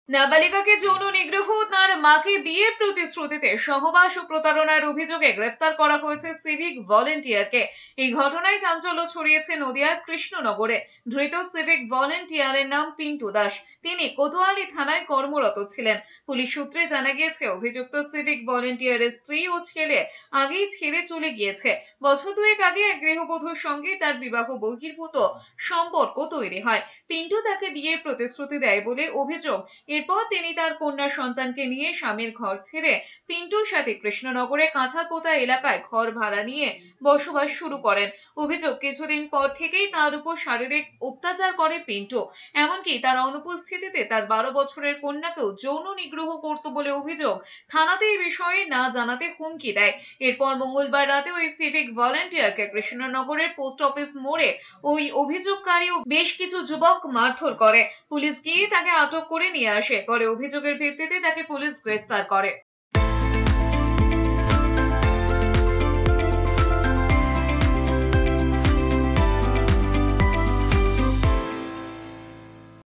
নাবালিকাকে যৌন নিগ্রহ, তার মাকে বিয়ের প্রতিশ্রুতিতে সহবাস ও প্রতারণার অভিযোগে গ্রেফতার করা হয়েছে সিভিক ভলেন্টিয়ারকে। এই ঘটনায় চাঞ্চল্য ছড়িয়েছে নদিয়ার কৃষ্ণনগরে। ধৃত সিভিক ভলেন্টিয়ারের নাম পিন্টু দাস। তিনি কোতোয়ালি থানায় কর্মরত ছিলেন। পুলিশ সূত্রে জানা গিয়েছে, অভিযুক্ত সিভিক ভলেন্টিয়ারের স্ত্রী ও ছেলে আগেই ছেড়ে চলে গিয়েছে। বছর দুয়েক আগে এক গৃহবধূর সঙ্গে তার বিবাহ বহির্ভূত সম্পর্ক তৈরি হয়। পিন্টু তাকে বিয়ের প্রতিশ্রুতি দেয় বলে অভিযোগ। এরপর তিনি তার কন্যা সন্তানকে নিয়ে স্বামীর ঘর ছেড়ে পিন্টুর সাথে কৃষ্ণনগরে কাঁঠালপোতা এলাকায় ঘর ভাড়া নিয়ে বসবাস শুরু করেন। অভিযোগ, কিছুদিন পর থেকেই তার উপর শারীরিক অত্যাচার করে পিন্টু। এমনকি তার অনুপস্থিতিতে তার 12 বছরের কন্যাকেও যৌন নিগ্রহ করত বলে অভিযোগ। থানাতে এই বিষয়ে না জানাতে হুমকি দেয়। এরপর মঙ্গলবার রাতে ওই সিভিক ভলেন্টিয়ারকে কৃষ্ণনগরের পোস্ট অফিস মোড়ে ওই অভিযোগকারী ও বেশ কিছু যুবক মারধর করে। পুলিশ গিয়ে তাকে আটক করে নিয়ে আসে। পরে অভিযোগের ভিত্তিতে তাকে পুলিশ গ্রেফতার করে।